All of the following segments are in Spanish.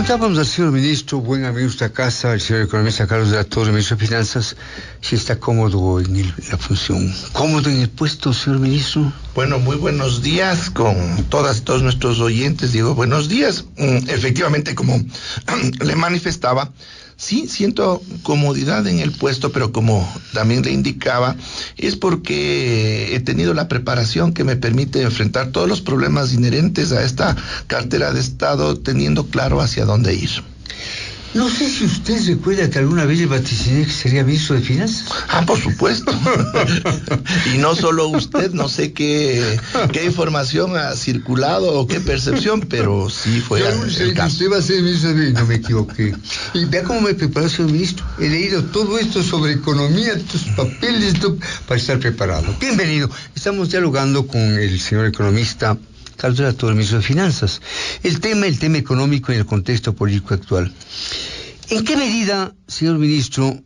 preguntábamos al señor ministro, buen amigo de esta casa, el señor economista Carlos de la Torre, ministro de Finanzas, si está cómodo en la función. ¿Cómodo en el puesto, señor ministro? Bueno, muy buenos días con todas y todos nuestros oyentes. Diego, buenos días. Efectivamente, como le manifestaba, sí siento comodidad en el puesto, pero como también le indicaba, es porque he tenido la preparación que me permite enfrentar todos los problemas inherentes a esta cartera de Estado, teniendo claro hacia dónde ir. No sé si usted recuerda que alguna vez le vaticiné que sería ministro de Finanzas. Por supuesto. Y no solo usted, no sé qué información ha circulado o qué percepción, pero sí fue el caso. Usted va a ser ministro de Finanzas, no me equivoqué. Y vea cómo me preparó, señor ministro. He leído todo esto sobre economía, tus papeles, para estar preparado. Bienvenido. Estamos dialogando con el señor economista Carlos de la Torre, ministro de Finanzas. El tema económico en el contexto político actual. ¿En qué medida, señor ministro,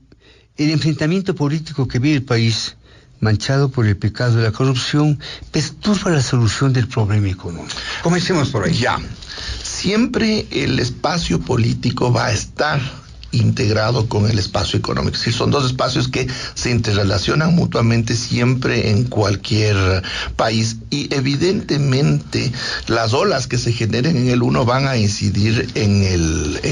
el enfrentamiento político que vive el país, manchado por el pecado de la corrupción, perturba la solución del problema económico? Comencemos por ahí. Ya. Siempre el espacio político va a estar integrado con el espacio económico. Sí, son dos espacios que se interrelacionan mutuamente siempre en cualquier país, y evidentemente las olas que se generen en el uno van a incidir en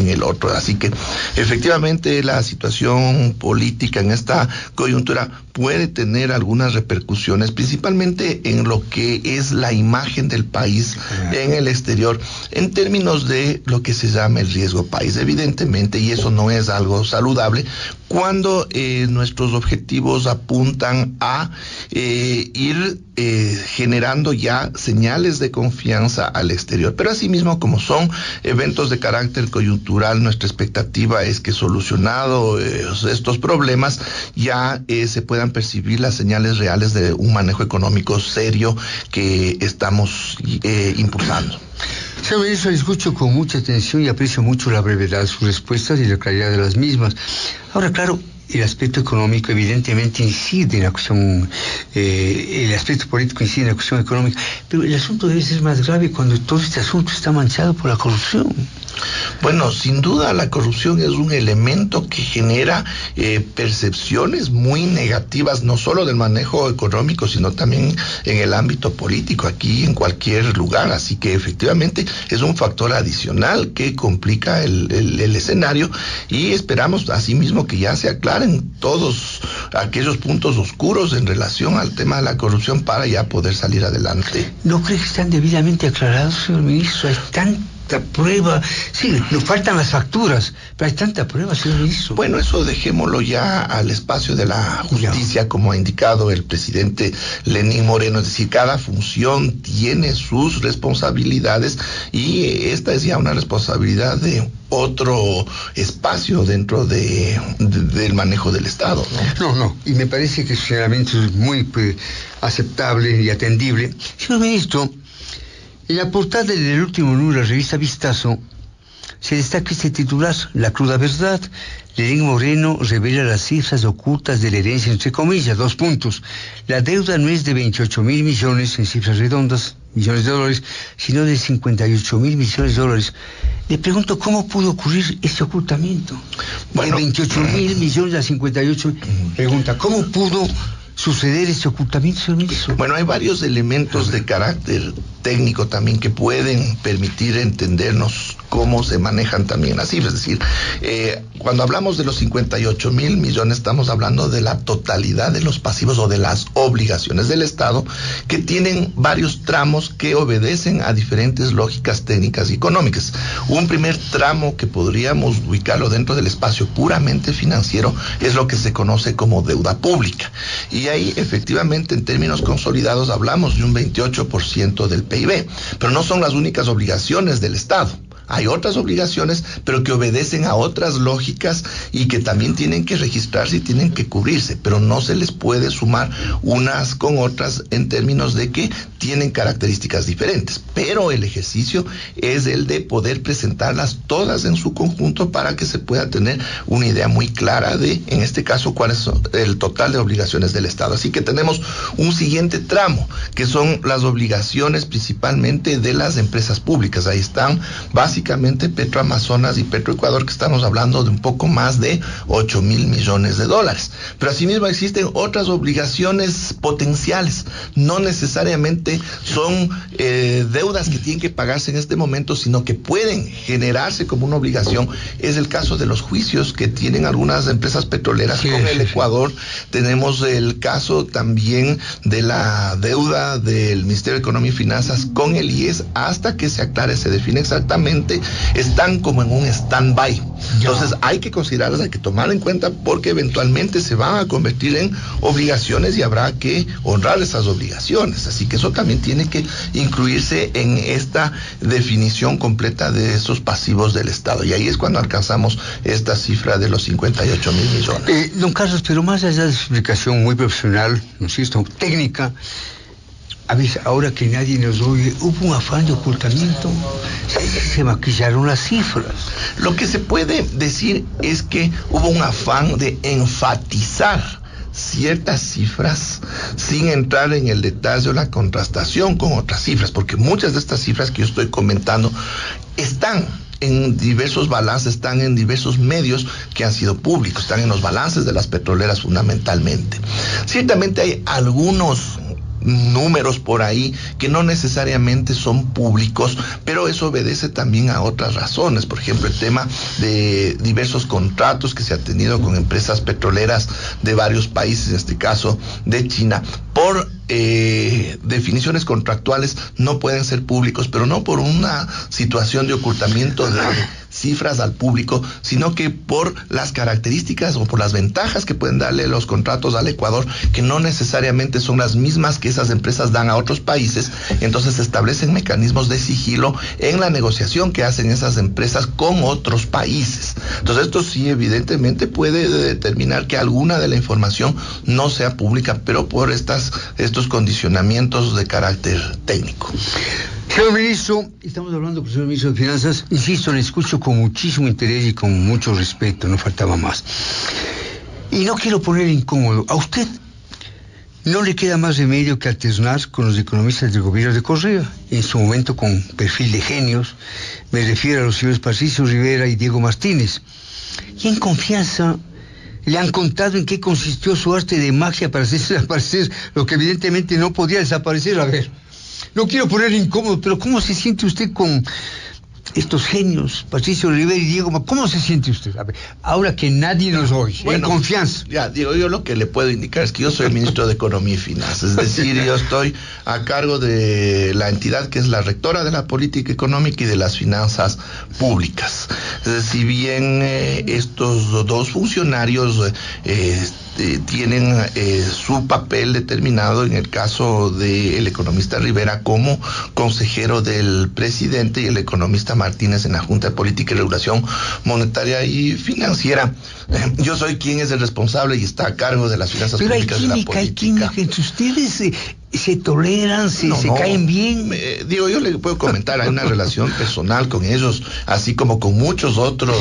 el otro. Así que efectivamente la situación política en esta coyuntura puede tener algunas repercusiones, principalmente en lo que es la imagen del país en el exterior, en términos de lo que se llama el riesgo país, evidentemente, y eso no es algo saludable cuando nuestros objetivos apuntan a ir generando ya señales de confianza al exterior. Pero asimismo, como son eventos de carácter coyuntural, nuestra expectativa es que solucionados estos problemas ya se puedan percibir las señales reales de un manejo económico serio que estamos impulsando. Señor ministro, le escucho con mucha atención y aprecio mucho la brevedad de sus respuestas y la claridad de las mismas. Ahora, claro, el aspecto económico evidentemente incide en la cuestión, el aspecto político incide en la cuestión económica, pero el asunto debe ser más grave cuando todo este asunto está manchado por la corrupción. Bueno, sin duda la corrupción es un elemento que genera percepciones muy negativas, no solo del manejo económico, sino también en el ámbito político, aquí en cualquier lugar. Así que efectivamente es un factor adicional que complica el escenario, y esperamos asimismo que ya se aclaren todos aquellos puntos oscuros en relación al tema de la corrupción para ya poder salir adelante. ¿No cree que están debidamente aclarados, señor ministro? Hay tanta prueba, sí, nos faltan las facturas, pero hay tanta prueba, señor ministro. Bueno, eso dejémoslo ya al espacio de la justicia, como ha indicado el presidente Lenín Moreno, es decir, cada función tiene sus responsabilidades, y esta es ya una responsabilidad de otro espacio dentro del manejo del Estado, ¿no? No, y me parece que su señalamiento es muy aceptable y atendible. Señor ministro, en la portada del último número de la revista Vistazo se destaca este titular: La cruda verdad. Lenín Moreno revela las cifras ocultas de la herencia, entre comillas, 2 puntos. La deuda no es de 28.000 millones, en cifras redondas, millones de dólares, sino de 58.000 millones de dólares. Le pregunto, ¿cómo pudo ocurrir este ocultamiento? Bueno, de 28.000 millones a 58. Pregunta, ¿cómo pudo suceder este ocultamiento, señor ministro? Bueno, hay varios elementos de carácter técnico también que pueden permitir entendernos cómo se manejan también las cifras. Es decir, cuando hablamos de los 58.000 millones, estamos hablando de la totalidad de los pasivos o de las obligaciones del Estado, que tienen varios tramos que obedecen a diferentes lógicas técnicas y económicas. Un primer tramo que podríamos ubicarlo dentro del espacio puramente financiero es lo que se conoce como deuda pública. Y ahí, efectivamente, en términos consolidados, hablamos de un 28% del PIB, pero no son las únicas obligaciones del Estado. Hay otras obligaciones, pero que obedecen a otras lógicas y que también tienen que registrarse y tienen que cubrirse, pero no se les puede sumar unas con otras en términos de que tienen características diferentes, pero el ejercicio es el de poder presentarlas todas en su conjunto para que se pueda tener una idea muy clara de, en este caso, cuál es el total de obligaciones del Estado. Así que tenemos un siguiente tramo, que son las obligaciones principalmente de las empresas públicas. Ahí están básicamente Petroamazonas y Petroecuador, que estamos hablando de un poco más de 8,000 millones de dólares. Pero asimismo existen otras obligaciones potenciales, no necesariamente son deudas que tienen que pagarse en este momento, sino que pueden generarse como una obligación. Es el caso de los juicios que tienen algunas empresas petroleras con el Ecuador. Tenemos el caso también de la deuda del Ministerio de Economía y Finanzas con el IES, hasta que se aclare, se define exactamente, están como en un stand-by. Entonces hay que considerarlas, hay que tomar en cuenta, porque eventualmente se van a convertir en obligaciones y habrá que honrar esas obligaciones. Así que eso también tiene que incluirse en esta definición completa de esos pasivos del Estado. Y ahí es cuando alcanzamos esta cifra de los 58,000 millones. Don Carlos, pero más allá de su explicación muy profesional, ¿no es cierto?, técnica, a veces, ahora que nadie nos oye, hubo un afán de ocultamiento, se maquillaron las cifras. Lo que se puede decir es que hubo un afán de enfatizar ciertas cifras sin entrar en el detalle o la contrastación con otras cifras, porque muchas de estas cifras que yo estoy comentando están en diversos balances, están en diversos medios que han sido públicos, están en los balances de las petroleras fundamentalmente. Ciertamente hay algunos números por ahí que no necesariamente son públicos, pero eso obedece también a otras razones. Por ejemplo, el tema de diversos contratos que se ha tenido con empresas petroleras de varios países, en este caso de China, por definiciones contractuales no pueden ser públicos, pero no por una situación de ocultamiento de cifras al público, sino que por las características o por las ventajas que pueden darle los contratos al Ecuador, que no necesariamente son las mismas que esas empresas dan a otros países. Entonces se establecen mecanismos de sigilo en la negociación que hacen esas empresas con otros países. Entonces esto sí evidentemente puede determinar que alguna de la información no sea pública, pero por estos condicionamientos de carácter técnico. Señor ministro, estamos hablando con el señor ministro de Finanzas. Insisto, le escucho con muchísimo interés y con mucho respeto, no faltaba más. Y no quiero poner incómodo. ¿A usted no le queda más remedio que alternar con los economistas del gobierno de Correa, en su momento con perfil de genios? Me refiero a los señores Patricio Rivera y Diego Martínez. Y en confianza le han contado en qué consistió su arte de magia para hacer desaparecer lo que evidentemente no podía desaparecer. A ver, no quiero poner incómodo, pero ¿cómo se siente usted con estos genios, Patricio Rivera y Diego? ¿Cómo se siente usted? A ver, ahora que nadie nos oye, bueno, en confianza. Ya, Diego, yo lo que le puedo indicar es que yo soy el ministro de Economía y Finanzas, es decir, yo estoy a cargo de la entidad que es la rectora de la política económica y de las finanzas públicas. Si bien estos dos funcionarios tienen su papel determinado, en el caso del economista Rivera como consejero del presidente y el economista Martínez en la Junta de Política y Regulación Monetaria y Financiera, yo soy quien es el responsable y está a cargo de las finanzas públicas de la política. Hay química entre ustedes. ¿Se toleran? ¿Se caen bien? Digo, yo le puedo comentar, hay una relación personal con ellos, así como con muchos otros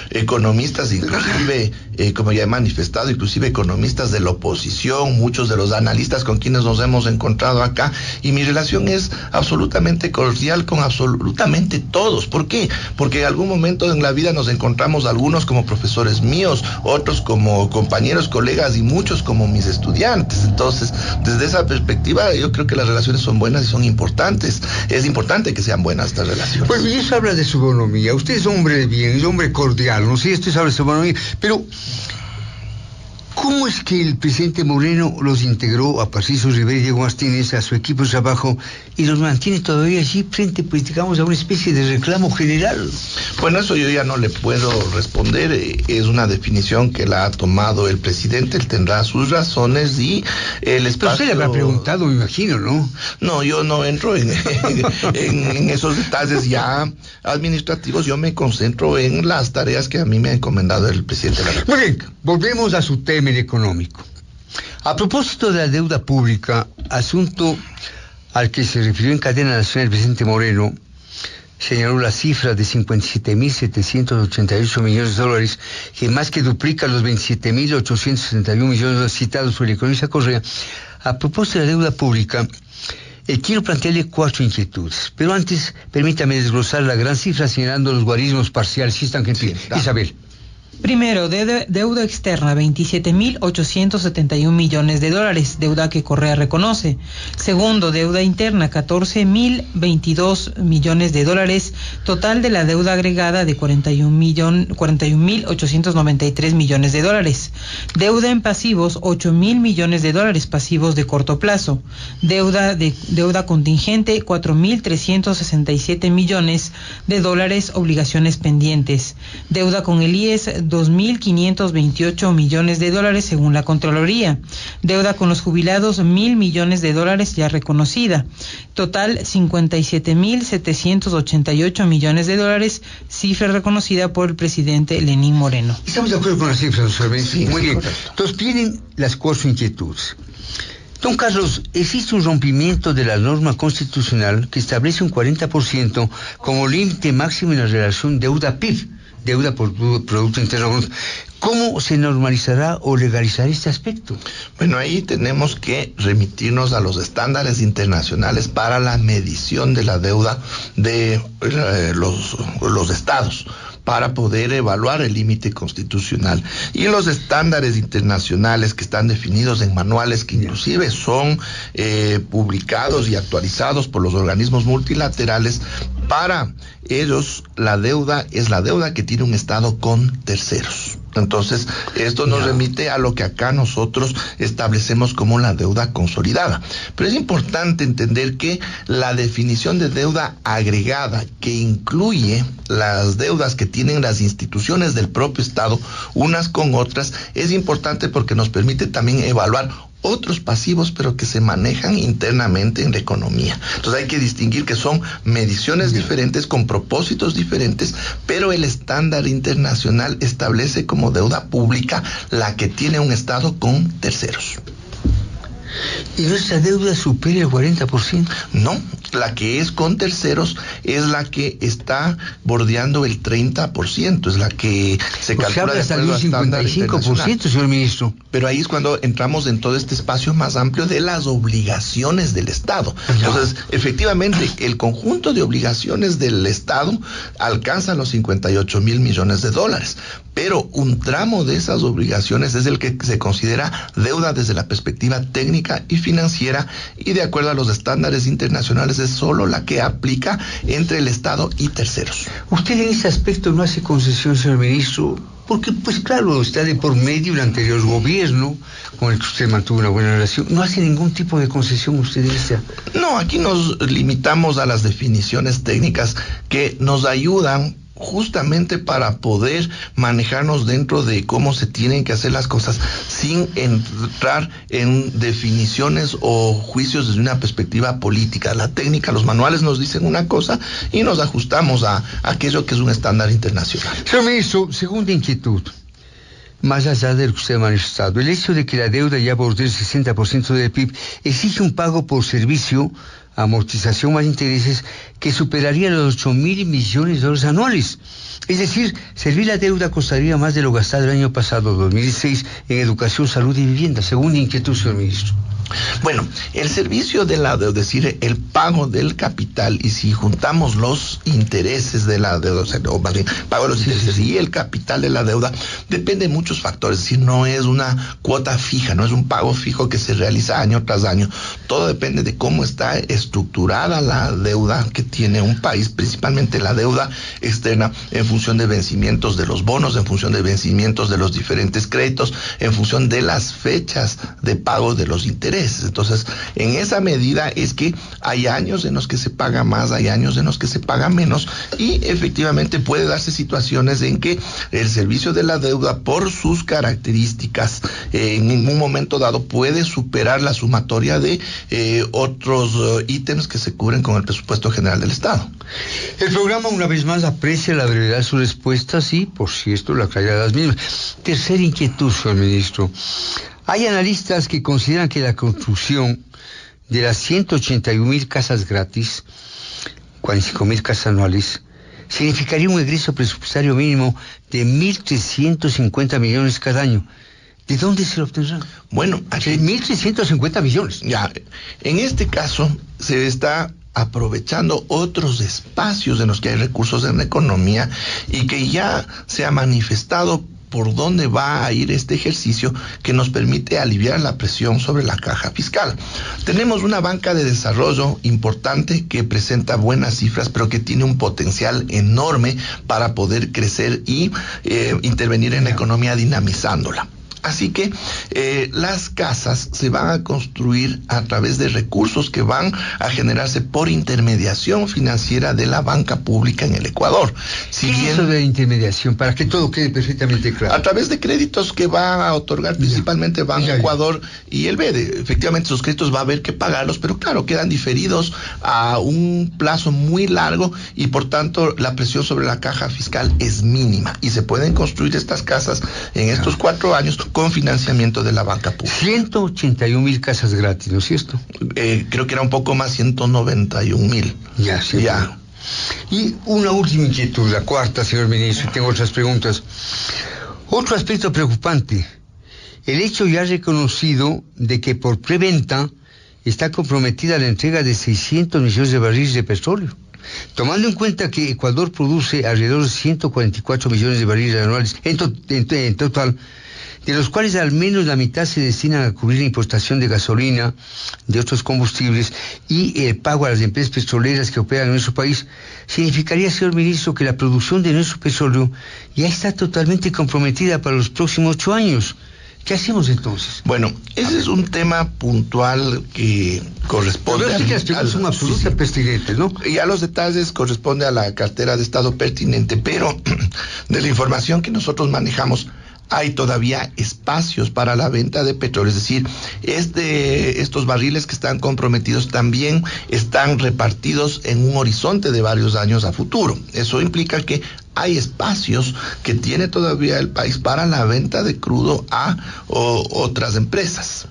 economistas, inclusive, como ya he manifestado, inclusive economistas de la oposición, muchos de los analistas con quienes nos hemos encontrado acá, y mi relación es absolutamente cordial con absolutamente todos. ¿Por qué? Porque en algún momento en la vida nos encontramos algunos como profesores míos, otros como compañeros, colegas, y muchos como mis estudiantes. Entonces, desde esa perspectiva, yo creo que las relaciones son buenas y son importantes. Es importante que sean buenas estas relaciones. Pues eso habla de su economía. Usted es hombre de bien, es hombre cordial, ¿no? Sí, esto habla de su economía. Pero ¿cómo es que el presidente Moreno los integró a Patricio Rivera y Diego Martínez a su equipo de trabajo y los mantiene todavía allí frente, pues, digamos, a una especie de reclamo general? Bueno, eso yo ya no le puedo responder. Es una definición que la ha tomado el presidente. Él tendrá sus razones y el espacio... Pero usted le habrá preguntado, me imagino, ¿no? No, yo no entro en esos detalles ya administrativos. Yo me concentro en las tareas que a mí me ha encomendado el presidente de la República. Muy bien, volvemos a su tema económico. A propósito de la deuda pública, asunto al que se refirió en cadena nacional el presidente Moreno, señaló la cifra de 57.788 millones de dólares, que más que duplica los 27.861 millones citados por el economista Correa. A propósito de la deuda pública, quiero plantearle 4 inquietudes, pero antes permítame desglosar la gran cifra señalando los guarismos parciales. Si están gente. Isabel. Primero, deuda externa, 27.871 millones de dólares, deuda que Correa reconoce. Segundo, deuda interna, 14.022 millones de dólares, total de la deuda agregada de 41.893 millones de dólares. Deuda en pasivos, 8.000 millones de dólares, pasivos de corto plazo. Deuda contingente, 4.367 millones de dólares, obligaciones pendientes. Deuda con el IES, 2.528 millones de dólares según la Contraloría. Deuda con los jubilados, 1.000 millones de dólares ya reconocida. Total, 57.788 millones de dólares, cifra reconocida por el presidente Lenín Moreno. Estamos de acuerdo con las cifras, doctor. Sí, muy bien. Correcto. Entonces, tienen las 4 inquietudes. Don Carlos, existe un rompimiento de la norma constitucional que establece un 40% como límite máximo en la relación deuda-PIB. Deuda por Producto Interno Bruto. ¿Cómo se normalizará o legalizará este aspecto? Bueno, ahí tenemos que remitirnos a los estándares internacionales para la medición de la deuda de los estados, para poder evaluar el límite constitucional. Y los estándares internacionales que están definidos en manuales que inclusive son publicados y actualizados por los organismos multilaterales, para ellos la deuda es la deuda que tiene un Estado con terceros. Entonces, esto nos remite a lo que acá nosotros establecemos como la deuda consolidada. Pero es importante entender que la definición de deuda agregada, que incluye las deudas que tienen las instituciones del propio Estado, unas con otras, es importante porque nos permite también evaluar otros pasivos, pero que se manejan internamente en la economía. Entonces hay que distinguir que son mediciones diferentes con propósitos diferentes, pero el estándar internacional establece como deuda pública la que tiene un Estado con terceros. ¿Y nuestra deuda supera el 40%? No, la que es con terceros es la que está bordeando el 30%, es la que se calcula de acuerdo a estándar internacional. 55%, señor ministro. Pero ahí es cuando entramos en todo este espacio más amplio de las obligaciones del Estado. Entonces, efectivamente, el conjunto de obligaciones del Estado alcanza los 58.000 millones de dólares. Pero un tramo de esas obligaciones es el que se considera deuda desde la perspectiva técnica y financiera, y de acuerdo a los estándares internacionales es solo la que aplica entre el Estado y terceros. ¿Usted en ese aspecto no hace concesión, señor ministro? Porque, pues claro, está de por medio el anterior gobierno con el que usted mantuvo una buena relación. ¿No hace ningún tipo de concesión usted en esta? No, aquí nos limitamos a las definiciones técnicas que nos ayudan justamente para poder manejarnos dentro de cómo se tienen que hacer las cosas sin entrar en definiciones o juicios desde una perspectiva política. La técnica, los manuales nos dicen una cosa y nos ajustamos a aquello que es un estándar internacional. Señor ministro, segunda inquietud. Más allá de lo que usted ha manifestado, el hecho de que la deuda ya bordee el 60% del PIB exige un pago por servicio, amortización más intereses, que superaría los 8.000 millones de dólares anuales. Es decir, servir la deuda costaría más de lo gastado el año pasado, 2016, en educación, salud y vivienda. Segunda inquietud, señor ministro. Bueno, el servicio de la deuda, es decir, el pago del capital, y si juntamos los intereses de la deuda, o más bien, pago de los intereses y el capital de la deuda, depende de muchos factores. Es decir, no es una cuota fija, no es un pago fijo que se realiza año tras año. Todo depende de cómo está estructurada la deuda que tiene un país, principalmente la deuda externa, en función de vencimientos de los bonos, en función de vencimientos de los diferentes créditos, en función de las fechas de pago de los intereses. Entonces, en esa medida es que hay años en los que se paga más, hay años en los que se paga menos, y efectivamente puede darse situaciones en que el servicio de la deuda, por sus características, en un momento dado puede superar la sumatoria de otros ítems que se cubren con el presupuesto general del Estado. El programa, una vez más, aprecia la brevedad de sus respuestas y, por cierto, la calidad de las mismas. Tercera inquietud, señor ministro. Hay analistas que consideran que la construcción de las 181.000 casas gratis, 45.000 casas anuales, significaría un egreso presupuestario mínimo de 1.350 millones cada año. ¿De dónde se lo obtendrán? Bueno, aquí 1.350 millones. Ya, en este caso se está aprovechando otros espacios en los que hay recursos en la economía y que ya se ha manifestado por dónde va a ir este ejercicio que nos permite aliviar la presión sobre la caja fiscal. Tenemos una banca de desarrollo importante que presenta buenas cifras, pero que tiene un potencial enorme para poder crecer y intervenir en la economía dinamizándola. Así que las casas se van a construir a través de recursos que van a generarse por intermediación financiera de la banca pública en el Ecuador. ¿Qué es eso de intermediación? Para que todo quede perfectamente claro. A través de créditos que va a otorgar principalmente Banco Ecuador y el BEDE. Efectivamente, esos créditos va a haber que pagarlos, pero claro, quedan diferidos a un plazo muy largo y por tanto la presión sobre la caja fiscal es mínima y se pueden construir estas casas en estos 4 años con financiamiento de la banca pública. 181.000 casas gratis, ¿no es cierto? Creo que era un poco más, 191.000. Ya, sí. Ya. Y una última inquietud, la cuarta, señor ministro, y tengo otras preguntas. Otro aspecto preocupante, el hecho ya reconocido de que por preventa está comprometida la entrega de 600 millones de barriles de petróleo. Tomando en cuenta que Ecuador produce alrededor de 144 millones de barriles anuales en total, de los cuales al menos la mitad se destinan a cubrir la importación de gasolina, de otros combustibles y el pago a las empresas petroleras que operan en nuestro país, significaría, señor ministro, que la producción de nuestro petróleo ya está totalmente comprometida para los próximos 8 años. ¿Qué hacemos entonces? Bueno, ese es un tema puntual que corresponde son absolutamente pertinentes, ¿no? Y a los detalles corresponde a la cartera de Estado pertinente, pero de la información que nosotros manejamos, hay todavía espacios para la venta de petróleo, es decir, estos barriles que están comprometidos también están repartidos en un horizonte de varios años a futuro. Eso implica que hay espacios que tiene todavía el país para la venta de crudo a otras empresas.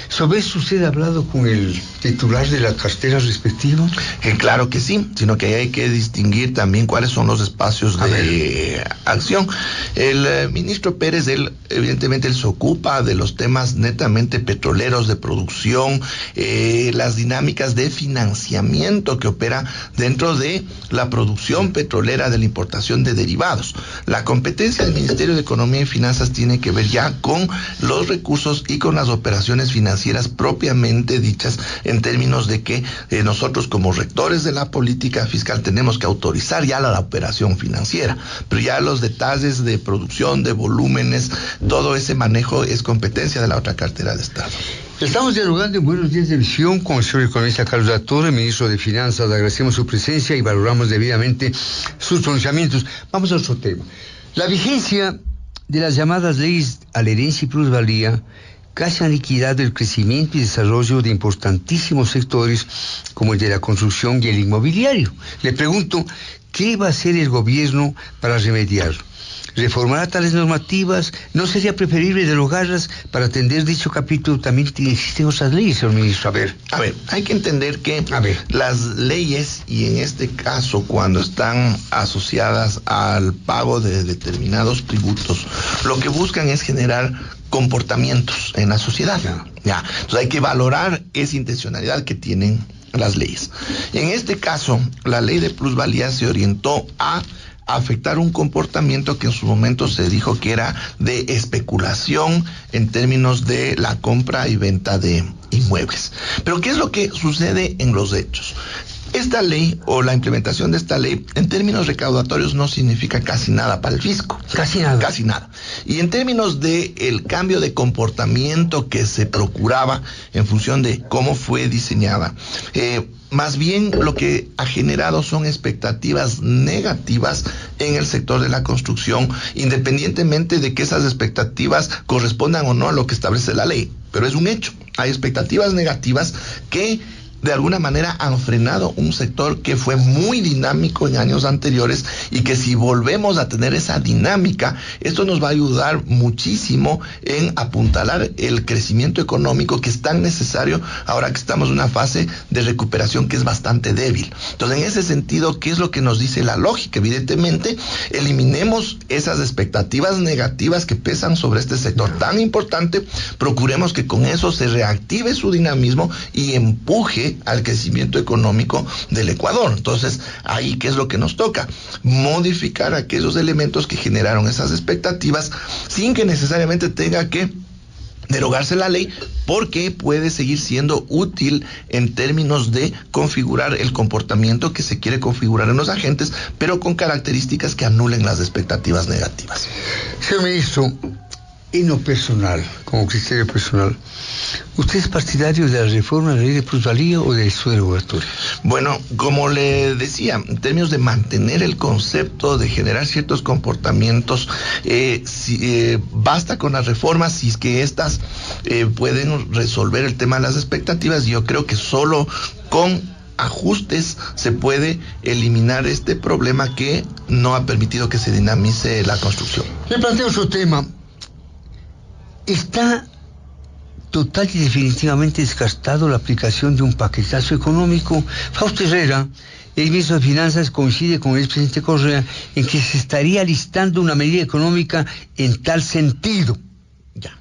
¿Sobre eso usted ha hablado con el titular de la cartera respectiva? Claro que sí, sino que hay que distinguir también cuáles son los espacios de acción. El ministro Pérez, evidentemente él se ocupa de los temas netamente petroleros, de producción, las dinámicas de financiamiento que opera dentro de la producción petrolera, de la importación de derivados. La competencia del Ministerio de Economía y Finanzas tiene que ver ya con los recursos y con las operaciones financieras propiamente dichas, en términos de que nosotros como rectores de la política fiscal tenemos que autorizar ya la operación financiera, pero ya los detalles de producción, de volúmenes, todo ese manejo es competencia de la otra cartera de Estado. Estamos dialogando en Buenos Días de Visión con el señor economista Carlos Latorre, ministro de Finanzas. Le agradecemos su presencia y valoramos debidamente sus pronunciamientos. Vamos a otro tema. La vigencia de las llamadas leyes a la herencia y plusvalía casi han liquidado el crecimiento y desarrollo de importantísimos sectores como el de la construcción y el inmobiliario. Le pregunto, ¿qué va a hacer el gobierno para remediarlo? ¿Reformará tales normativas? ¿No sería preferible derogarlas para atender dicho capítulo? También existen otras leyes, señor ministro. A ver, hay que entender que las leyes, y en este caso cuando están asociadas al pago de determinados tributos, lo que buscan es generar comportamientos en la sociedad. Entonces hay que valorar esa intencionalidad que tienen las leyes. En este caso, la ley de plusvalía se orientó a afectar un comportamiento que en su momento se dijo que era de especulación en términos de la compra y venta de inmuebles. Pero ¿qué es lo que sucede en los hechos? Esta ley o la implementación de esta ley en términos recaudatorios no significa casi nada para el fisco. Casi nada. Casi nada. Y en términos de el cambio de comportamiento que se procuraba en función de cómo fue diseñada, más bien lo que ha generado son expectativas negativas en el sector de la construcción, independientemente de que esas expectativas correspondan o no a lo que establece la ley. Pero es un hecho. Hay expectativas negativas que de alguna manera han frenado un sector que fue muy dinámico en años anteriores, y que si volvemos a tener esa dinámica, esto nos va a ayudar muchísimo en apuntalar el crecimiento económico que es tan necesario ahora que estamos en una fase de recuperación que es bastante débil. Entonces, en ese sentido, ¿qué es lo que nos dice la lógica? Evidentemente, eliminemos esas expectativas negativas que pesan sobre este sector tan importante, procuremos que con eso se reactive su dinamismo y empuje al crecimiento económico del Ecuador. Entonces, ahí, ¿qué es lo que nos toca? Modificar aquellos elementos que generaron esas expectativas sin que necesariamente tenga que derogarse la ley, porque puede seguir siendo útil en términos de configurar el comportamiento que se quiere configurar en los agentes, pero con características que anulen las expectativas negativas. Señor ministro, en lo personal, como criterio personal, ¿usted es partidario de la reforma de la ley de plusvalía o de su derogatoria? Bueno, como le decía, en términos de mantener el concepto de generar ciertos comportamientos, basta con las reformas si es que estas pueden resolver el tema de las expectativas. Yo creo que solo con ajustes se puede eliminar este problema que no ha permitido que se dinamice la construcción. Le planteo otro tema. ¿Está total y definitivamente descartado la aplicación de un paquetazo económico? Fausto Herrera, el ministro de Finanzas, coincide con el expresidente Correa en que se estaría listando una medida económica en tal sentido. Ya.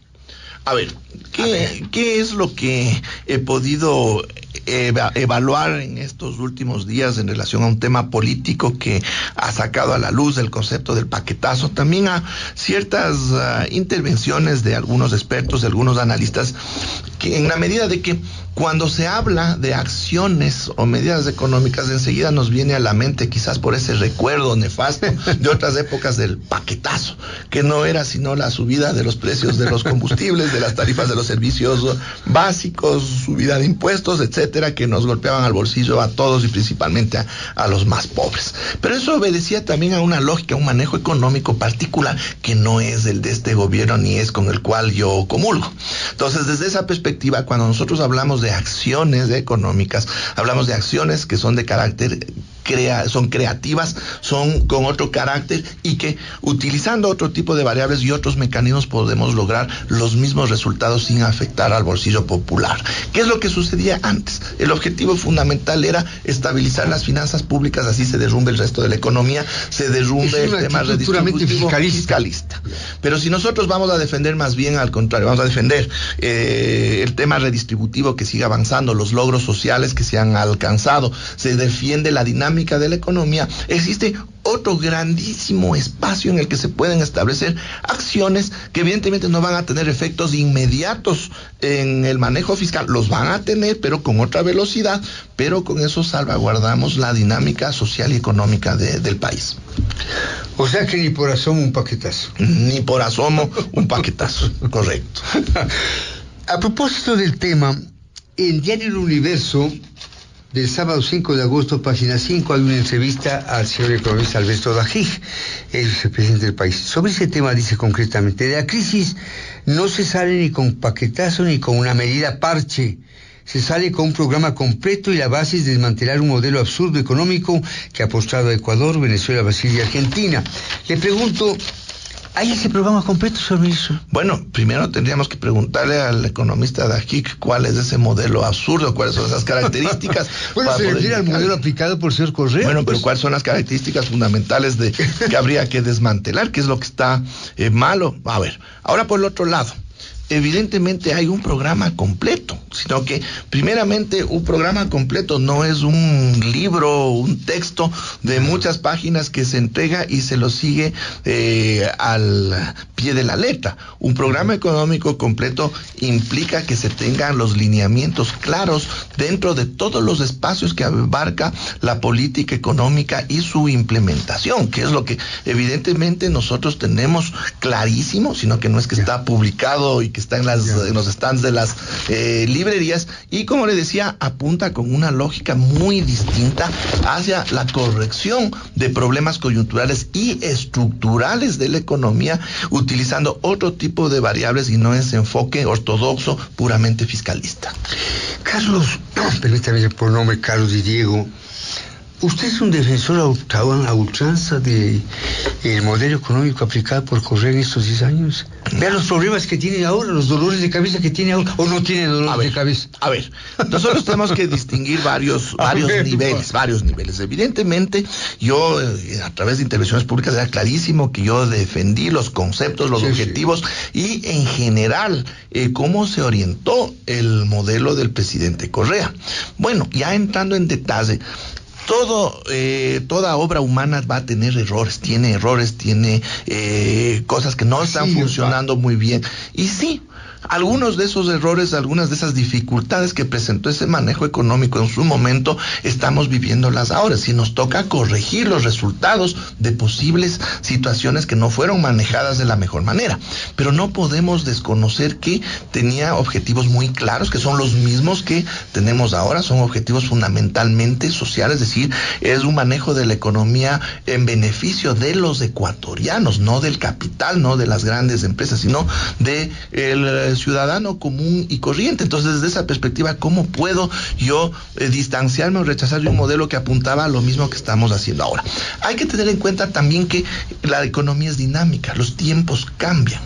A ver, ¿qué es lo que he podido evaluar en estos últimos días en relación a un tema político que ha sacado a la luz el concepto del paquetazo? También a ciertas intervenciones de algunos expertos, de algunos analistas, que en la medida de que cuando se habla de acciones o medidas económicas, enseguida nos viene a la mente, quizás por ese recuerdo nefasto de otras épocas, del paquetazo, que no era sino la subida de los precios de los combustibles, de las tarifas de los servicios básicos, subida de impuestos, etcétera, que nos golpeaban al bolsillo a todos y principalmente a los más pobres. Pero eso obedecía también a una lógica, a un manejo económico particular que no es el de este gobierno ni es con el cual yo comulgo. Entonces, desde esa perspectiva, cuando nosotros hablamos de acciones económicas, hablamos de acciones que son de carácter son creativas, son con otro carácter, y que utilizando otro tipo de variables y otros mecanismos podemos lograr los mismos resultados sin afectar al bolsillo popular. ¿Qué es lo que sucedía antes? El objetivo fundamental era estabilizar las finanzas públicas, así se derrumbe el resto de la economía, se derrumbe el tema redistributivo fiscalista. Pero si nosotros vamos a defender más bien al contrario, vamos a defender el tema redistributivo que siga avanzando, los logros sociales que se han alcanzado, se defiende la dinámica de la economía, existe otro grandísimo espacio en el que se pueden establecer acciones que evidentemente no van a tener efectos inmediatos en el manejo fiscal, los van a tener, pero con otra velocidad, pero con eso salvaguardamos la dinámica social y económica del país. O sea que ni por asomo un paquetazo. Ni por asomo un paquetazo, correcto. A propósito del tema, en Diario El Universo, del sábado 5 de agosto, página 5, hay una entrevista al señor economista Alberto Dajig, el vicepresidente del país. Sobre ese tema dice concretamente: de la crisis no se sale ni con paquetazo ni con una medida parche. Se sale con un programa completo, y la base es desmantelar un modelo absurdo económico que ha postrado a Ecuador, Venezuela, Brasil y Argentina. Le pregunto, ¿hay ese programa completo, señor ministro? Bueno, primero tendríamos que preguntarle al economista Dajig cuál es ese modelo absurdo, cuáles son esas características. Bueno, se refiere al modelo aplicado por el señor Correa. Bueno, pero ¿cuáles son las características fundamentales que habría que desmantelar? ¿Qué es lo que está malo? A ver, ahora por el otro lado, evidentemente hay un programa completo, sino que primeramente un programa completo no es un libro, un texto de muchas páginas que se entrega y se lo sigue al pie de la letra. Un programa económico completo implica que se tengan los lineamientos claros dentro de todos los espacios que abarca la política económica y su implementación, que es lo que evidentemente nosotros tenemos clarísimo, sino que no es que está publicado y que está en los stands de las librerías, y como le decía, apunta con una lógica muy distinta hacia la corrección de problemas coyunturales y estructurales de la economía, utilizando otro tipo de variables y no ese enfoque ortodoxo puramente fiscalista. Carlos, permítame por nombre Carlos y Diego, usted es un defensor a ultranza del modelo económico aplicado por Correa en estos 10 años. Vea los problemas que tiene ahora, los dolores de cabeza que tiene ahora, o no tiene dolores de cabeza. A ver, nosotros tenemos que distinguir varios niveles. Evidentemente, yo a través de intervenciones públicas era clarísimo que yo defendí los conceptos, los objetivos y en general cómo se orientó el modelo del presidente Correa. Bueno, ya entrando en detalle, toda obra humana va a tener errores, tiene cosas que no están funcionando muy bien. Y sí, algunos de esos errores, algunas de esas dificultades que presentó ese manejo económico en su momento, estamos viviéndolas ahora. Si nos toca corregir los resultados de posibles situaciones que no fueron manejadas de la mejor manera. Pero no podemos desconocer que tenía objetivos muy claros, que son los mismos que tenemos ahora, son objetivos fundamentalmente sociales, es decir, es un manejo de la economía en beneficio de los ecuatorianos, no del capital, no de las grandes empresas, sino de el ciudadano común y corriente. Entonces, desde esa perspectiva, ¿cómo puedo yo distanciarme o rechazar de un modelo que apuntaba a lo mismo que estamos haciendo ahora? Hay que tener en cuenta también que la economía es dinámica, los tiempos cambian.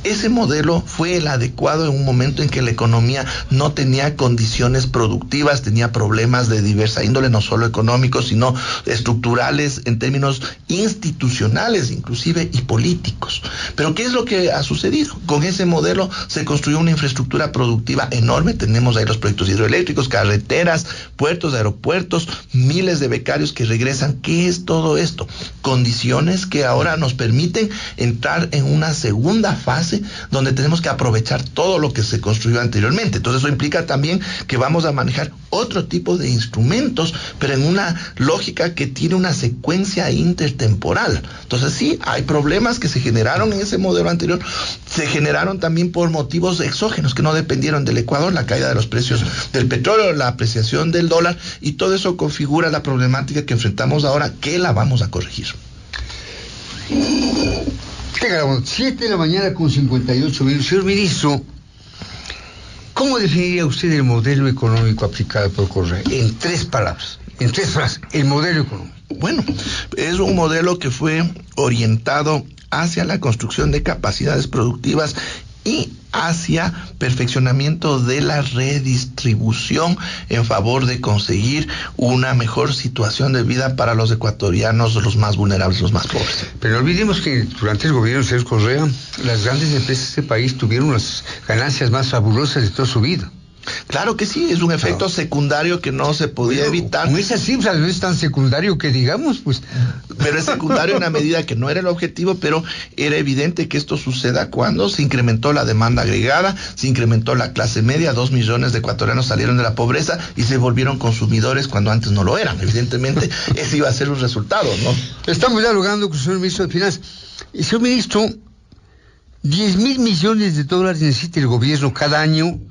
Ese modelo fue el adecuado en un momento en que la economía no tenía condiciones productivas, tenía problemas de diversa índole, no solo económicos, sino estructurales, en términos institucionales, inclusive, y políticos. Pero ¿qué es lo que ha sucedido? Con ese modelo se construyó una infraestructura productiva enorme. Tenemos ahí los proyectos hidroeléctricos, carreteras, puertos, aeropuertos, miles de becarios que regresan. ¿Qué es todo esto? Condiciones que ahora nos permiten entrar en una segunda fase donde tenemos que aprovechar todo lo que se construyó anteriormente. Entonces eso implica también que vamos a manejar otro tipo de instrumentos, pero en una lógica que tiene una secuencia intertemporal. Entonces sí, hay problemas que se generaron en ese modelo anterior, se generaron también por motivos exógenos que no dependieron del Ecuador, la caída de los precios del petróleo, la apreciación del dólar, y todo eso configura la problemática que enfrentamos ahora, que la vamos a corregir. 7 de la mañana con 58 minutos. Señor ministro, ¿cómo definiría usted el modelo económico aplicado por Correa? En 3 palabras, en 3 frases, el modelo económico. Bueno, es un modelo que fue orientado hacia la construcción de capacidades productivas y hacia perfeccionamiento de la redistribución en favor de conseguir una mejor situación de vida para los ecuatorianos, los más vulnerables, los más pobres. Pero no olvidemos que durante el gobierno de Sergio Correa, las grandes empresas de este país tuvieron las ganancias más fabulosas de toda su vida. Claro que sí, es un efecto secundario que no se podía evitar. Con esas cifras no es tan secundario que digamos, pues. Pero es secundario en la medida que no era el objetivo, pero era evidente que esto suceda cuando se incrementó la demanda agregada, se incrementó la clase media, 2 millones de ecuatorianos salieron de la pobreza y se volvieron consumidores cuando antes no lo eran. Evidentemente, ese iba a ser un resultado, ¿no? Estamos dialogando con el señor ministro de Finanzas. Señor ministro, 10,000 millones de dólares necesita el gobierno cada año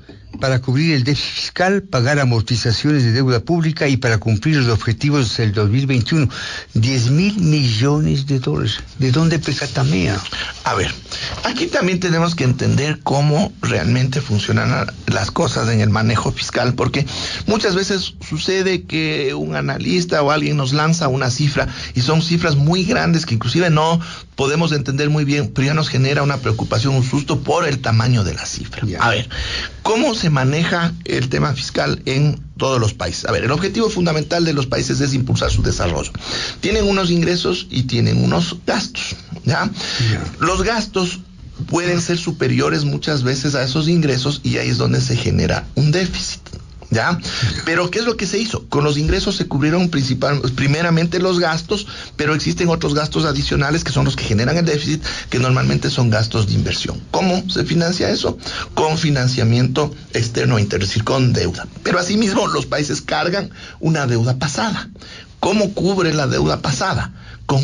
para cubrir el déficit fiscal, pagar amortizaciones de deuda pública y para cumplir los objetivos del 2021. 10,000 millones de dólares. ¿De dónde pecatamea? A ver, aquí también tenemos que entender cómo realmente funcionan las cosas en el manejo fiscal, porque muchas veces sucede que un analista o alguien nos lanza una cifra y son cifras muy grandes que inclusive no podemos entender muy bien, pero ya nos genera una preocupación, un susto por el tamaño de la cifra. A ver, ¿cómo se maneja el tema fiscal en todos los países? A ver, el objetivo fundamental de los países es impulsar su desarrollo. Tienen unos ingresos y tienen unos gastos, ¿ya? Los gastos pueden ser superiores muchas veces a esos ingresos y ahí es donde se genera un déficit. ¿Ya? Pero ¿qué es lo que se hizo? Con los ingresos se cubrieron primeramente los gastos, pero existen otros gastos adicionales que son los que generan el déficit, que normalmente son gastos de inversión. ¿Cómo se financia eso? Con financiamiento externo interno, es decir, con deuda. Pero asimismo los países cargan una deuda pasada. ¿Cómo cubre la deuda pasada? Con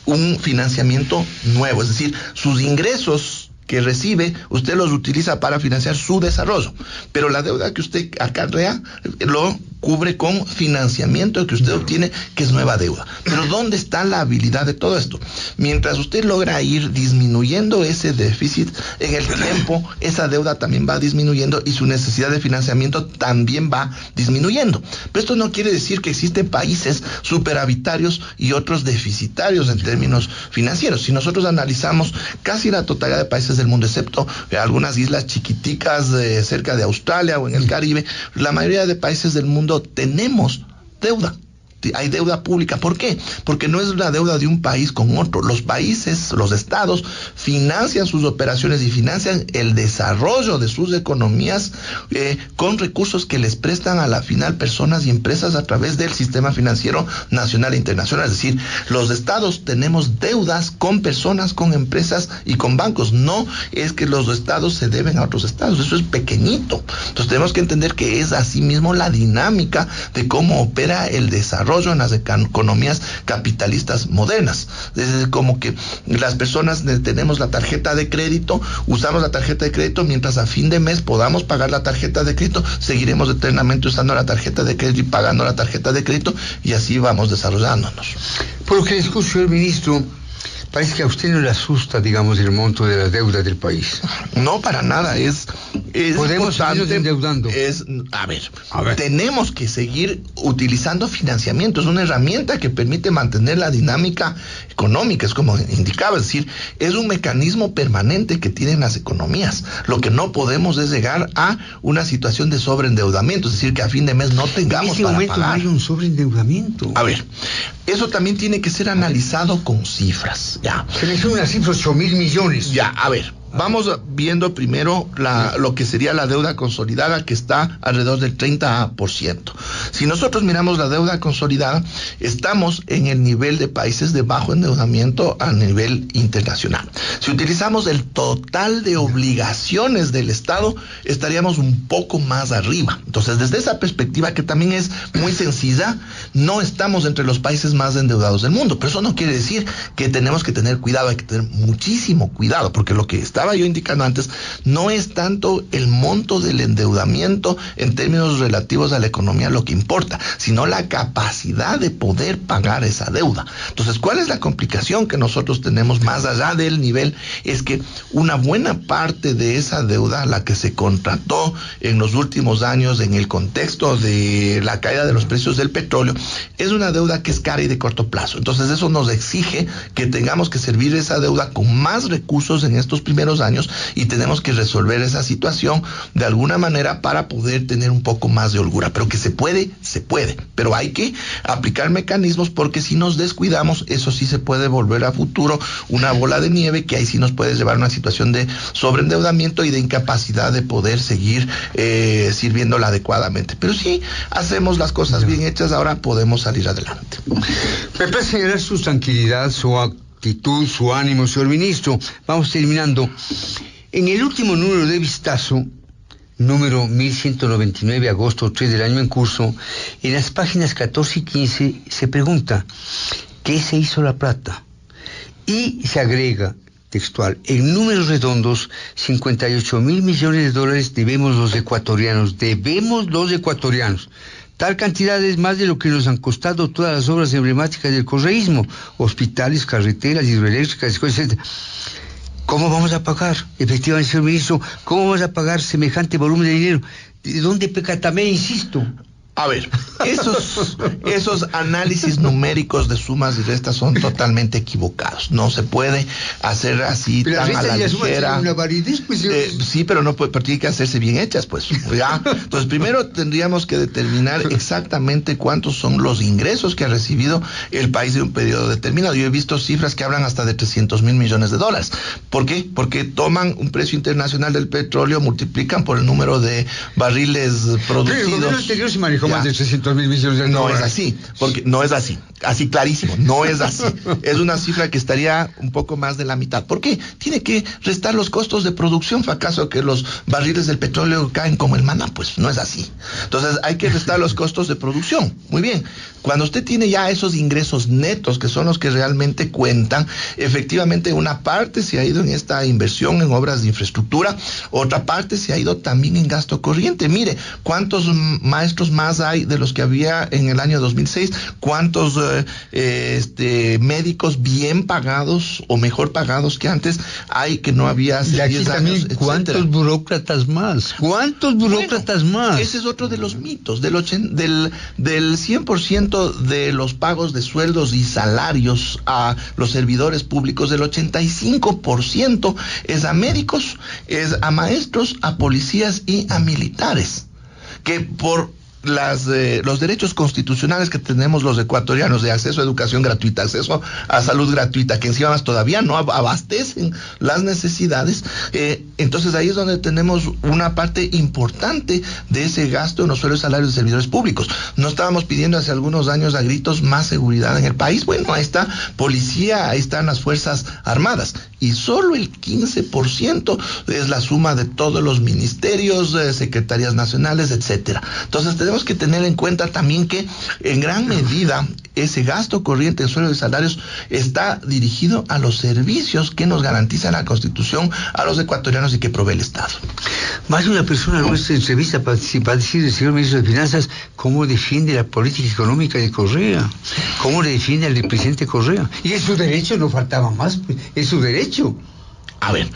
un financiamiento nuevo, es decir, sus ingresos que recibe, usted los utiliza para financiar su desarrollo, pero la deuda que usted acarrea lo cubre con financiamiento que usted obtiene, que es nueva deuda. Pero ¿dónde está la habilidad de todo esto? Mientras usted logra ir disminuyendo ese déficit, en el tiempo esa deuda también va disminuyendo y su necesidad de financiamiento también va disminuyendo. Pero esto no quiere decir que existen países superavitarios y otros deficitarios en términos financieros. Si nosotros analizamos casi la totalidad de países del mundo, excepto algunas islas chiquiticas cerca de Australia o en el Caribe, la mayoría de países del mundo tenemos deuda. Hay deuda pública. ¿Por qué? Porque no es la deuda de un país con otro. Los países, los estados, financian sus operaciones y financian el desarrollo de sus economías con recursos que les prestan a la final personas y empresas a través del sistema financiero nacional e internacional. Es decir, los estados tenemos deudas con personas, con empresas y con bancos. No es que los estados se deben a otros estados. Eso es pequeñito. Entonces tenemos que entender que es así mismo la dinámica de cómo opera el desarrollo en las economías capitalistas modernas. Es como que las personas tenemos la tarjeta de crédito, usamos la tarjeta de crédito, mientras a fin de mes podamos pagar la tarjeta de crédito, seguiremos eternamente usando la tarjeta de crédito y pagando la tarjeta de crédito, y así vamos desarrollándonos. Por lo que le escucho, señor ministro, parece que a usted no le asusta, digamos, el monto de la deuda del país. No, para nada. Es podemos seguirnos endeudando. A ver, tenemos que seguir utilizando financiamiento. Es una herramienta que permite mantener la dinámica económica, es como indicaba, es decir, es un mecanismo permanente que tienen las economías. Lo que no podemos es llegar a una situación de sobreendeudamiento, es decir, que a fin de mes no tengamos para pagar. En este momento no hay un sobreendeudamiento. A ver, eso también tiene que ser analizado con cifras. Ya. Se me hizo una cifra, 8,000 millones. Ya, a ver, vamos viendo primero lo que sería la deuda consolidada, que está alrededor del 30%. Si nosotros miramos la deuda consolidada, estamos en el nivel de países de bajo endeudamiento a nivel internacional. Si utilizamos el total de obligaciones del Estado, estaríamos un poco más arriba. Entonces, desde esa perspectiva, que también es muy sencilla, no estamos entre los países más endeudados del mundo. Pero eso no quiere decir que tenemos que tener cuidado, hay que tener muchísimo cuidado, porque lo que estaba yo indicando antes, no es tanto el monto del endeudamiento en términos relativos a la economía lo que importa, sino la capacidad de poder pagar esa deuda. Entonces, ¿cuál es la complicación que nosotros tenemos más allá del nivel? Es que una buena parte de esa deuda, la que se contrató en los últimos años en el contexto de la caída de los precios del petróleo, es una deuda que es cara y de corto plazo. Entonces, eso nos exige que tengamos que servir esa deuda con más recursos en estos primeros años, y tenemos que resolver esa situación de alguna manera para poder tener un poco más de holgura. Pero que se puede, pero hay que aplicar mecanismos, porque si nos descuidamos, eso sí se puede volver a futuro una bola de nieve, que ahí sí nos puede llevar a una situación de sobreendeudamiento y de incapacidad de poder seguir sirviéndola adecuadamente. Pero si hacemos las cosas bien hechas, ahora podemos salir adelante. Me parece generar su tranquilidad, su actitud, su ánimo, señor ministro. Vamos terminando. En el último número de Vistazo, número 1199, agosto 3 del año en curso, en las páginas 14 y 15 se pregunta, ¿qué se hizo la plata? Y se agrega, textual, en números redondos, 58,000 millones de dólares debemos los ecuatorianos. Tal cantidad es más de lo que nos han costado todas las obras emblemáticas del correísmo, hospitales, carreteras, hidroeléctricas, etc. ¿Cómo vamos a pagar? Efectivamente, señor ministro, ¿cómo vamos a pagar semejante volumen de dinero? ¿De dónde peca también, insisto? A ver, esos análisis numéricos de sumas y restas son totalmente equivocados. No se puede hacer así pero tan a la ligera. Una validez, pues, sí, pero no puede, pero tiene que hacerse bien hechas, pues. ¿Ya? Entonces, primero tendríamos que determinar exactamente cuántos son los ingresos que ha recibido el país de un periodo determinado. Yo he visto cifras que hablan hasta de 300,000 millones de dólares. ¿Por qué? Porque toman un precio internacional del petróleo, multiplican por el número de barriles producidos. Pero el gobierno anterior se manejó más de 300,000 millones de dólares. No es así, porque no es así, así clarísimo, no es así. Es una cifra que estaría un poco más de la mitad. ¿Por qué? Tiene que restar los costos de producción. ¿Fue acaso que los barriles del petróleo caen como el maná? Pues no es así. Entonces hay que restar los costos de producción. Muy bien. Cuando usted tiene ya esos ingresos netos, que son los que realmente cuentan, efectivamente una parte se ha ido en esta inversión en obras de infraestructura, otra parte se ha ido también en gasto corriente. Mire, ¿cuántos maestros más hay de los que había en el año 2006? ¿Cuántos médicos bien pagados o mejor pagados que antes hay que no había hace 10 años? Y aquí también, ¿cuántos burócratas más? ¿Cuántos burócratas más? Ese es otro de los mitos. Del 100% de los pagos de sueldos y salarios a los servidores públicos, del 85% es a médicos, es a maestros, a policías y a militares, que por los derechos constitucionales que tenemos los ecuatorianos de acceso a educación gratuita, acceso a salud gratuita, que encima más todavía no abastecen las necesidades, entonces ahí es donde tenemos una parte importante de ese gasto en los sueldos y salarios de servidores públicos. No estábamos pidiendo hace algunos años a gritos más seguridad en el país. Bueno, ahí está policía, ahí están las Fuerzas Armadas, y solo el 15% es la suma de todos los ministerios, secretarías nacionales, etcétera. Entonces tenemos que tener en cuenta también que en gran medida ese gasto corriente de sueldos y salarios está dirigido a los servicios que nos garantiza la Constitución a los ecuatorianos y que provee el Estado. Más de una persona en nuestra entrevista para decir el señor ministro de Finanzas cómo defiende la política económica de Correa, cómo le defiende al presidente Correa. Y es su derecho, no faltaba más, pues, es su derecho. A ver,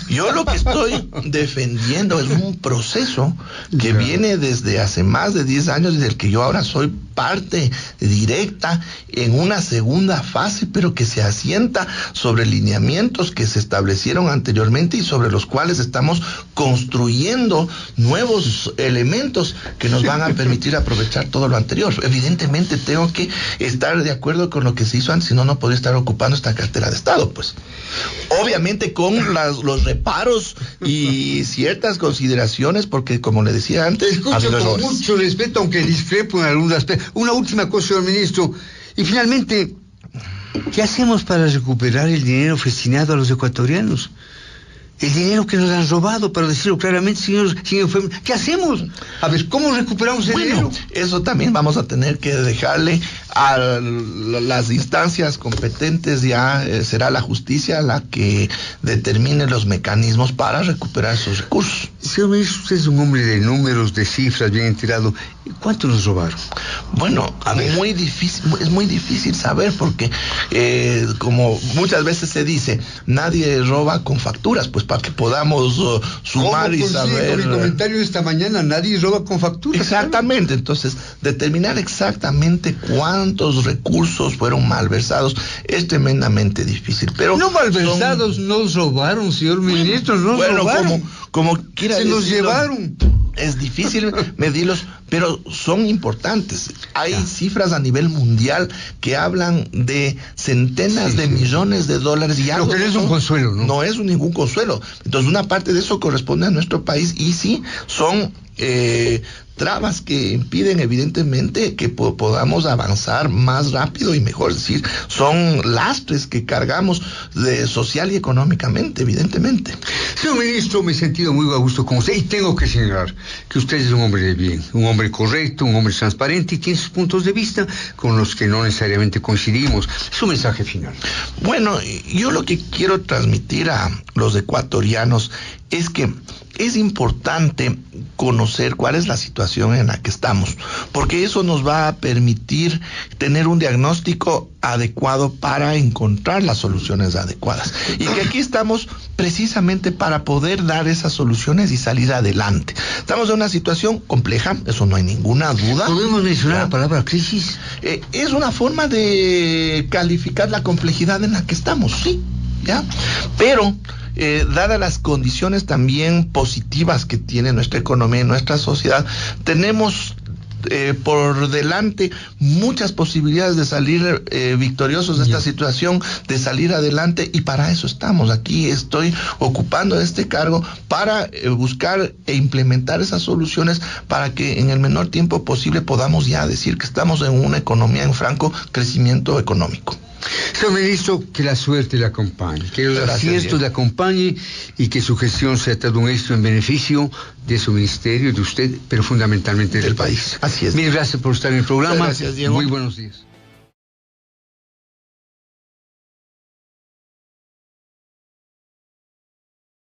yo lo que estoy defendiendo es un proceso que viene desde hace más de 10 años, desde el que yo ahora soy parte directa en una segunda fase, pero que se asienta sobre lineamientos que se establecieron anteriormente y sobre los cuales estamos construyendo nuevos elementos que nos van a permitir aprovechar todo lo anterior. Evidentemente tengo que estar de acuerdo con lo que se hizo antes, si no, no podría estar ocupando esta cartera de Estado, pues. Obviamente con los reparos y ciertas consideraciones, porque como le decía antes, escucho con mucho respeto, aunque discrepo en algunos aspectos. Una última cosa, señor ministro, y finalmente, ¿qué hacemos para recuperar el dinero destinado a los ecuatorianos? El dinero que nos han robado, para decirlo claramente, señor, ¿qué hacemos? A ver, ¿cómo recuperamos el dinero? Eso también vamos a tener que dejarle a las instancias competentes, ya será la justicia la que determine los mecanismos para recuperar esos recursos. Señor ministro, usted es un hombre de números, de cifras, bien enterado. ¿Cuánto nos robaron? Bueno, es muy difícil saber, porque como muchas veces se dice, nadie roba con facturas, pues para que podamos sumar y saber. Con mi comentario de esta mañana, nadie roba con facturas. Exactamente, ¿sabe? Entonces, determinar exactamente cuántos recursos fueron malversados es tremendamente difícil. Pero no malversados, nos robaron, señor ministro, robaron. Como quiera se nos llevaron. Es difícil medirlos, pero son importantes. Hay cifras a nivel mundial que hablan de centenas de millones de dólares. Y lo que no es un consuelo, ¿no? No es ningún consuelo. Entonces, una parte de eso corresponde a nuestro país, y sí, son trabas que impiden evidentemente que podamos avanzar más rápido y mejor. Es decir, son lastres que cargamos social y económicamente, evidentemente. Señor ministro, me he sentido muy a gusto con usted, y tengo que señalar que usted es un hombre de bien, un hombre correcto, un hombre transparente, y tiene sus puntos de vista con los que no necesariamente coincidimos. Su mensaje final. Bueno, yo lo que quiero transmitir a los ecuatorianos es que es importante conocer cuál es la situación en la que estamos, porque eso nos va a permitir tener un diagnóstico adecuado para encontrar las soluciones adecuadas. Y que aquí estamos precisamente para poder dar esas soluciones y salir adelante. Estamos en una situación compleja, eso no hay ninguna duda. ¿Podemos mencionar la palabra crisis? Es una forma de calificar la complejidad en la que estamos, sí, ¿ya? Pero dadas las condiciones también positivas que tiene nuestra economía y nuestra sociedad, tenemos por delante muchas posibilidades de salir victoriosos de esta situación, de salir adelante, y para eso estamos aquí. Estoy ocupando este cargo para buscar e implementar esas soluciones para que en el menor tiempo posible podamos ya decir que estamos en una economía en franco crecimiento económico. Señor ministro, que la suerte le acompañe, que el acierto le acompañe y que su gestión sea todo un éxito en beneficio de su ministerio, de usted, pero fundamentalmente del país. Así es. Mil gracias por estar en el programa. Muchas gracias, Diego. Muy buenos días.